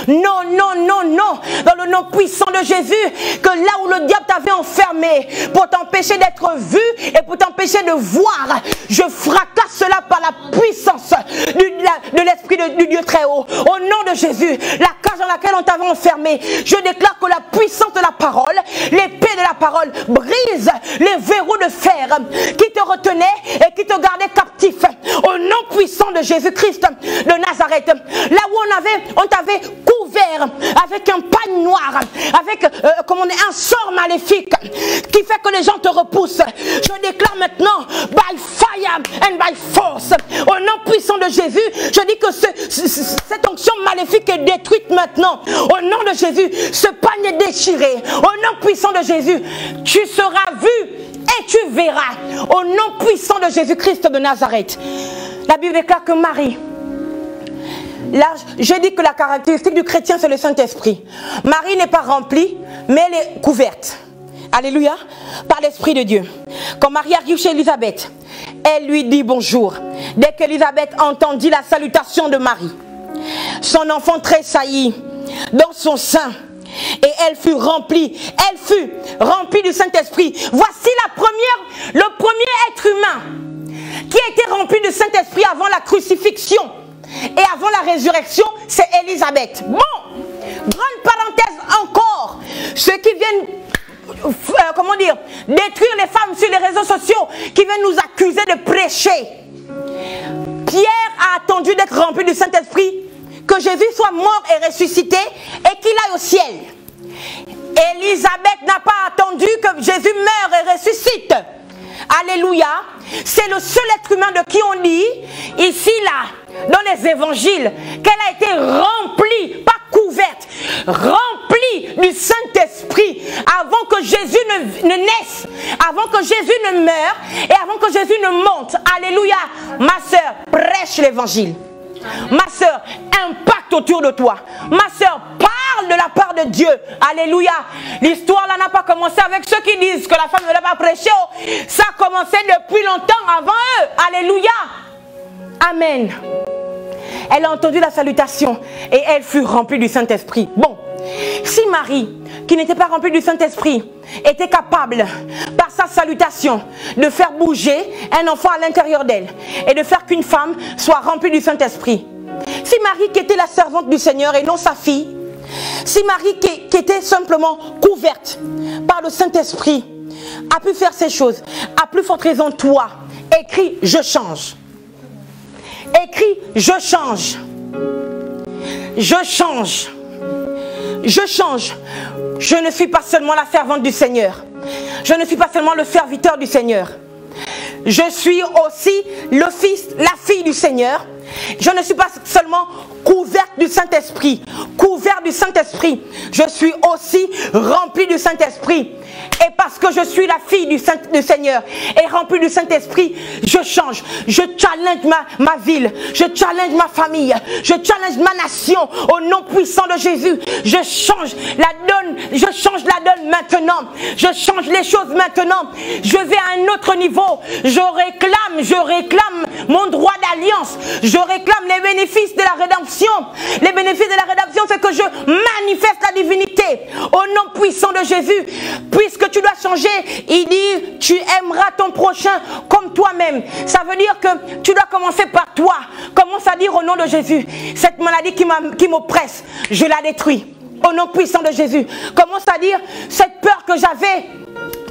Non, non, non, non. Dans le nom puissant de Jésus, que là où le diable t'avait enfermé pour t'empêcher d'être vu et pour t'empêcher de voir, je fracasse cela par la puissance de l'Esprit du Dieu très haut. Au nom de Jésus, la cage dans laquelle on t'avait enfermé, je déclare que la puissance de la parole, l'épée de la parole brise les verrous de fer qui te retenaient et qui te gardaient captif. Au nom puissant de Jésus-Christ de Nazareth, là où on t'avait couvert avec un pagne noir, avec un sort maléfique qui fait que les gens te repoussent, je déclare maintenant by fire and by force, au nom puissant de Jésus, je dis que cette onction maléfique est détruite maintenant. Au nom de Jésus, ce pagne est déchiré. Au nom puissant de Jésus, tu seras vu et tu verras. Au nom puissant de Jésus-Christ de Nazareth. La Bible déclare que Marie, là, je dis que la caractéristique du chrétien, c'est le Saint-Esprit. Marie n'est pas remplie, mais elle est couverte. Alléluia, par l'Esprit de Dieu. Quand Marie arrive chez Élisabeth, elle lui dit bonjour. Dès qu'Élisabeth entendit la salutation de Marie, son enfant tressaillit dans son sein et elle fut remplie du Saint-Esprit. Voici le premier être humain qui a été rempli du Saint-Esprit avant la crucifixion et avant la résurrection, c'est Élisabeth. Bon, grande parenthèse encore, ceux qui viennent détruire les femmes sur les réseaux sociaux, qui viennent nous accuser de prêcher. Pierre a attendu d'être rempli du Saint-Esprit, que Jésus soit mort et ressuscité et qu'il aille au ciel. Élisabeth n'a pas attendu que Jésus meure et ressuscite. Alléluia. C'est le seul être humain de qui on dit, ici, là, dans les évangiles, qu'elle a été remplie, pas couverte, remplie du Saint-Esprit avant que Jésus ne naisse, avant que Jésus ne meure et avant que Jésus ne monte. Alléluia. Ma soeur, prêche l'évangile. Ma soeur, impacte autour de toi. Ma soeur, parle de la part de Dieu. Alléluia. L'histoire là n'a pas commencé avec ceux qui disent que la femme ne l'a pas prêché. Ça a commencé depuis longtemps avant eux. Alléluia. Amen. Elle a entendu la salutation et elle fut remplie du Saint-Esprit. Bon, si Marie, qui n'était pas remplie du Saint-Esprit, était capable, par sa salutation, de faire bouger un enfant à l'intérieur d'elle et de faire qu'une femme soit remplie du Saint-Esprit. Si Marie, qui était la servante du Seigneur et non sa fille, si Marie, qui était simplement couverte par le Saint-Esprit, a pu faire ces choses, à plus forte raison, toi, écris « Je change ». Écris « Je change ». Je change. Je change. Je ne suis pas seulement la servante du Seigneur. Je ne suis pas seulement le serviteur du Seigneur. Je suis aussi le fils, la fille du Seigneur. Je ne suis pas seulement couverte du Saint-Esprit. Couvert du Saint-Esprit. Je suis aussi remplie du Saint-Esprit. Et parce que je suis la fille du Seigneur et remplie du Saint-Esprit, je change. Je challenge ma ville. Je challenge ma famille. Je challenge ma nation au nom puissant de Jésus. Je change la donne. Je change la donne maintenant. Je change les choses maintenant. Je vais à un autre niveau. Je réclame mon droit d'alliance. Je réclame les bénéfices de la rédemption. Les bénéfices de la rédemption, c'est que je manifeste la divinité au nom puissant de Jésus. Puisque tu dois changer, il dit, tu aimeras ton prochain comme toi-même. Ça veut dire que tu dois commencer par toi. Commence à dire au nom de Jésus, cette maladie qui m'oppresse, je la détruis. Au nom puissant de Jésus. Commence à dire, cette peur que j'avais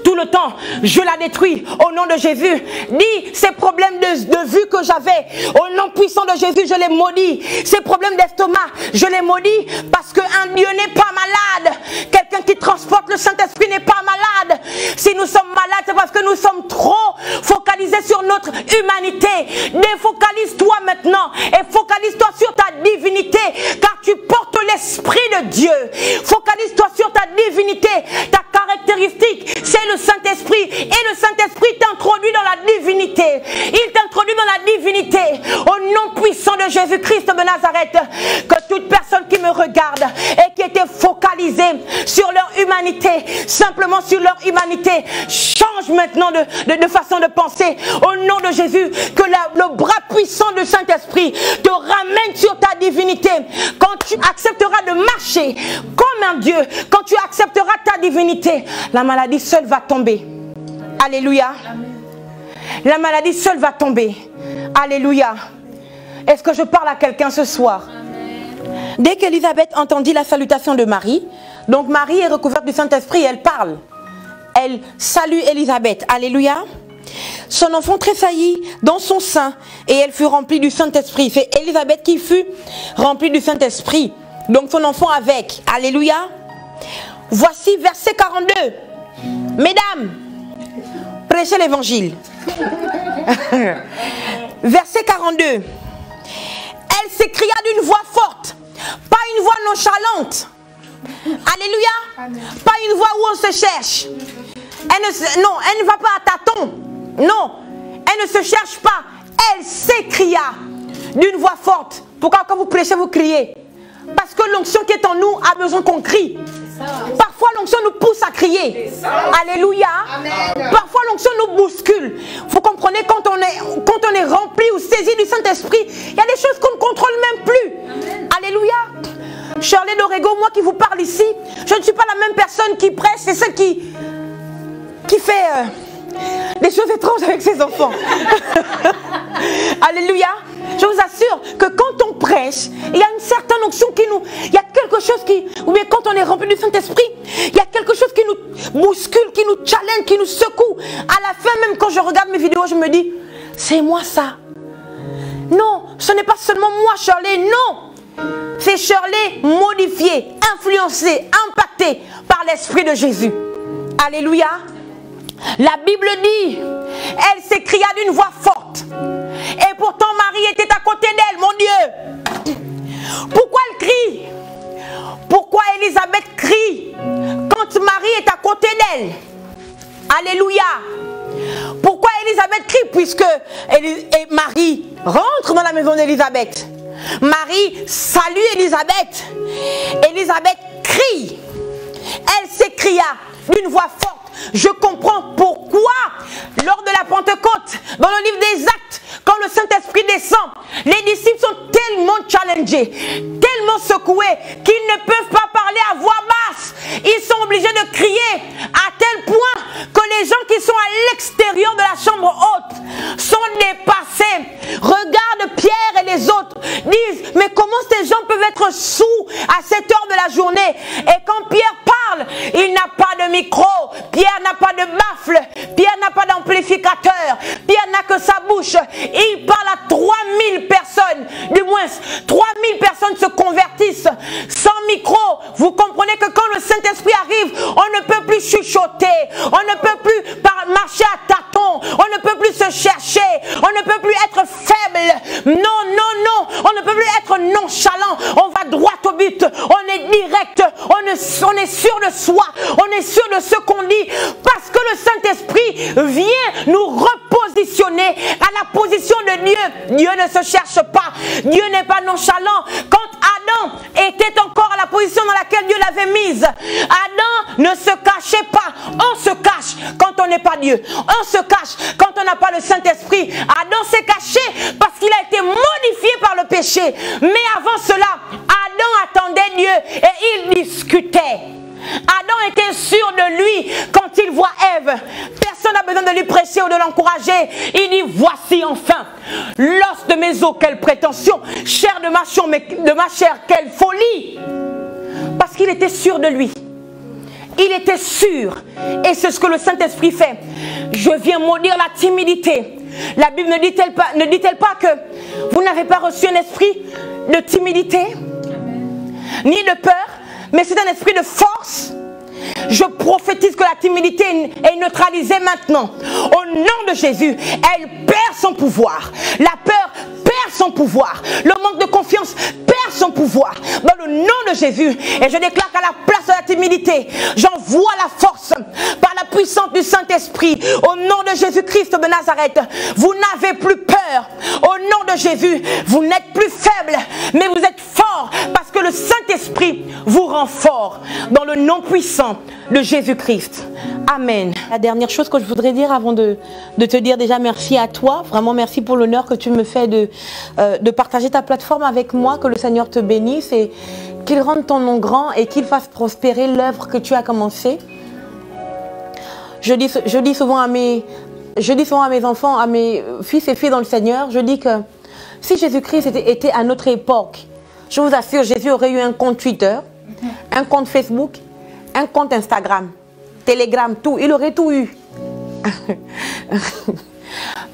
tout le temps, je la détruis au nom de Jésus. Dis, ces problèmes de vue que j'avais, au nom puissant de Jésus, je les maudis. Ces problèmes d'estomac, je les maudis parce qu'un Dieu n'est pas malade. Quelqu'un qui transporte le Saint-Esprit n'est pas malade. Si nous sommes malades, c'est parce que nous sommes trop focalisés sur notre humanité. Défocalise-toi maintenant et focalise-toi sur ta divinité, car tu portes l'Esprit de Dieu. Focalise-toi sur ta divinité, ta caractéristique, c'est le Saint-Esprit. Et le Saint-Esprit t'introduit dans la divinité. Il t'introduit dans la divinité. Au nom puissant de Jésus-Christ de Nazareth, que toute personne qui me regarde et qui était focalisée sur leur humanité, simplement sur leur humanité, change maintenant de façon de penser. Au nom de Jésus, que le bras puissant du Saint-Esprit te ramène sur ta divinité. Quand tu accepteras de marcher comme un Dieu, quand tu accepteras ta divinité, la maladie seule va tomber. Alléluia. La maladie seule va tomber. Alléluia. Est-ce que je parle à quelqu'un ce soir? Dès qu'Élisabeth entendit la salutation de Marie, donc Marie est recouverte du Saint-Esprit et elle parle. Elle salue Élisabeth. Alléluia. Son enfant tressaillit dans son sein et elle fut remplie du Saint-Esprit. C'est Élisabeth qui fut remplie du Saint-Esprit. Donc son enfant avec. Alléluia. Voici verset 42. Mesdames, prêchez l'évangile. Verset 42. Elle s'écria d'une voix forte, pas une voix nonchalante. Alléluia. Amen. Pas une voix où on se cherche. Elle ne va pas à tâtons. Non, elle ne se cherche pas. Elle s'écria d'une voix forte. Pourquoi quand vous prêchez, vous criez? Parce que l'onction qui est en nous a besoin qu'on crie. Parfois l'onction nous pousse à crier. Alléluia. Amen. Parfois l'onction nous bouscule. Vous comprenez, quand on est rempli ou saisi du Saint-Esprit, il y a des choses qu'on ne contrôle même plus. Amen. Alléluia. Shirley Dorego, moi qui vous parle ici, je ne suis pas la même personne qui prêche, c'est celle qui fait des choses étranges avec ses enfants. Alléluia. Je vous assure que quand on prêche, il y a une certaine onction qui nous... Il y a quelque chose qui... Ou bien quand on est rempli du Saint-Esprit, il y a quelque chose qui nous bouscule, qui nous challenge, qui nous secoue. À la fin, même quand je regarde mes vidéos, je me dis, c'est moi ça. Non, ce n'est pas seulement moi, Shirley, non. C'est Shirley modifié, influencé, impacté par l'Esprit de Jésus. Alléluia. La Bible dit, elle s'écria d'une voix forte. Et pourtant Marie était à côté d'elle, mon Dieu. Pourquoi elle crie? Pourquoi Élisabeth crie quand Marie est à côté d'elle? Alléluia. Pourquoi Élisabeth crie? Puisque Marie rentre dans la maison d'Élisabeth. Marie salue Élisabeth. Élisabeth crie. Elle s'écria d'une voix forte. Je comprends pourquoi, lors de la Pentecôte, dans le livre des Actes, quand le Saint-Esprit descend, les disciples sont tellement challengés, tellement secoués, qu'ils ne peuvent pas parler à voix basse. Ils sont obligés de crier à tel point que les gens qui sont à l'extérieur de la chambre haute sont dépassés. Regarde Pierre et les autres, disent, mais comment ces gens peuvent être sourds à cette heure de la journée? Et quand Pierre parle, il n'a pas de micro, Pierre n'a pas de baffle, Pierre n'a pas d'amplificateur, Pierre n'a que sa bouche. Il parle à 3000 personnes du moins 3000 personnes se convertissent sans micro. Vous comprenez que quand le Saint-Esprit arrive, on ne peut plus chuchoter, on ne peut plus marcher à tâtons, on ne peut plus se chercher, on ne peut plus être faible. Non, non, non, on ne peut plus être nonchalant. On va droit au but, on est direct, on est sûr de soi, on est sûr de ce qu'on dit, parce que le Saint-Esprit vient nous repositionner à la position de Dieu. Dieu ne se cherche pas, Dieu n'est pas nonchalant. Quand Adam était encore à la position dans laquelle Dieu l'avait mise, Adam ne se cachait pas. On se cache quand on n'est pas Dieu, on se cache quand on n'a pas le Saint-Esprit. Adam s'est caché parce qu'il a été modifié par le péché, mais avant cela, Adam attendait Dieu et il discutait. Adam était sûr de lui quand il voit Ève. Personne n'a besoin de lui prêcher ou de l'encourager. Il dit, voici enfin l'os de mes os, quelle prétention, chair de ma chair, quelle folie. Parce qu'il était sûr de lui. Il était sûr. Et c'est ce que le Saint-Esprit fait. Je viens maudire la timidité. La Bible ne dit-elle pas que vous n'avez pas reçu un esprit de timidité, ni de peur, mais c'est un esprit de force. Je prophétise que la timidité est neutralisée maintenant. Au nom de Jésus, elle perd son pouvoir. La peur perd son pouvoir. Le manque de confiance perd son pouvoir. Dans le nom de Jésus, et je déclare qu'à la place de la timidité, j'envoie la force par la puissance du Saint-Esprit. Au nom de Jésus-Christ de Nazareth, vous n'avez plus peur. Au nom de Jésus, vous n'êtes plus faible, mais vous êtes fort parce que le Saint-Esprit vous rend fort. Dans le nom puissant de Jésus-Christ. Amen. La dernière chose que je voudrais dire avant de te dire déjà merci à toi. Vraiment merci pour l'honneur que tu me fais de partager ta plateforme avec moi. Que le Seigneur te bénisse et qu'il rende ton nom grand et qu'il fasse prospérer l'œuvre que tu as commencée. Je dis souvent à mes enfants, à mes fils et filles dans le Seigneur, je dis que si Jésus-Christ était à notre époque, je vous assure, Jésus aurait eu un compte Twitter, un compte Facebook, un compte Instagram, Telegram, tout. Il aurait tout eu.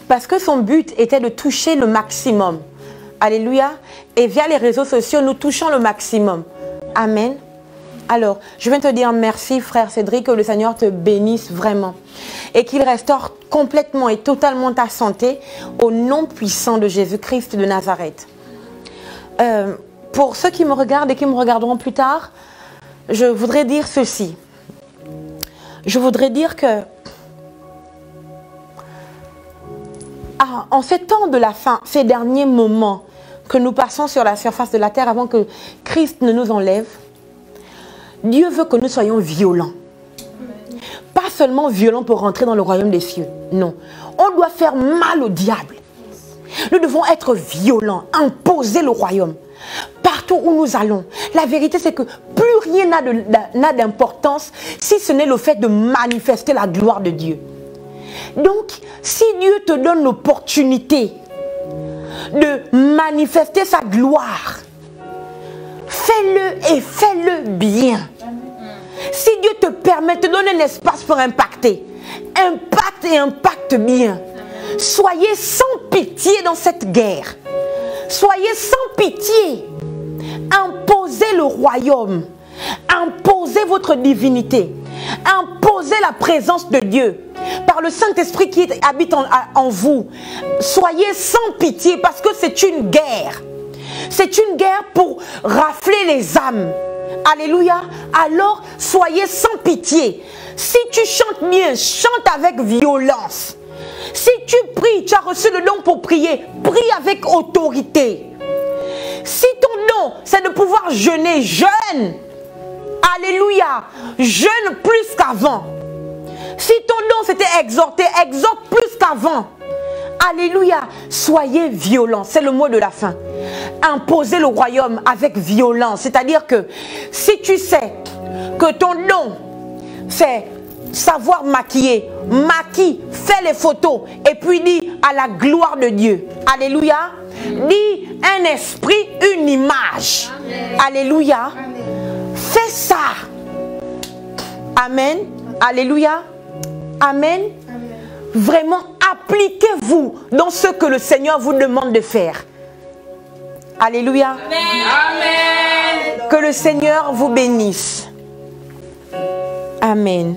Parce que son but était de toucher le maximum. Alléluia. Et via les réseaux sociaux, nous touchons le maximum. Amen. Alors, je viens te dire merci, frère Cédric, que le Seigneur te bénisse vraiment. Et qu'il restaure complètement et totalement ta santé au nom puissant de Jésus-Christ de Nazareth. Pour ceux qui me regardent et qui me regarderont plus tard, je voudrais dire ceci. Je voudrais dire que en ces temps de la fin, ces derniers moments que nous passons sur la surface de la terre avant que Christ ne nous enlève, Dieu veut que nous soyons violents. Pas seulement violents pour rentrer dans le royaume des cieux. Non. On doit faire mal au diable. Nous devons être violents, imposer le royaume. Partout où nous allons. La vérité, c'est que plus rien n'a d'importance si ce n'est le fait de manifester la gloire de Dieu. Donc, si Dieu te donne l'opportunité de manifester sa gloire, fais-le et fais-le bien. Si Dieu te permet, te donne un espace pour impacter, impacte et impacte bien. Soyez sans pitié dans cette guerre. Soyez sans pitié. Imposez le royaume. Imposez votre divinité. Imposez la présence de Dieu par le Saint-Esprit qui habite en vous. Soyez sans pitié parce que c'est une guerre. C'est une guerre pour rafler les âmes. Alléluia. Alors, soyez sans pitié. Si tu chantes bien, chante avec violence. Si tu pries, tu as reçu le don pour prier, prie avec autorité. Si ton don, c'est de pouvoir jeûner, jeûne. Alléluia. Jeûne plus qu'avant. Si ton don, c'était exhorter, exhorte plus qu'avant. Alléluia. Soyez violents. C'est le mot de la fin. Imposez le royaume avec violence. C'est-à-dire que si tu sais que ton don, c'est savoir maquiller, maquille, fais les photos et puis dis à la gloire de Dieu. Alléluia. Dis un esprit, une image. Amen. Alléluia. Amen. Fais ça. Amen. Alléluia. Amen. Amen. Vraiment, appliquez-vous dans ce que le Seigneur vous demande de faire. Alléluia. Amen. Que le Seigneur vous bénisse. Amen.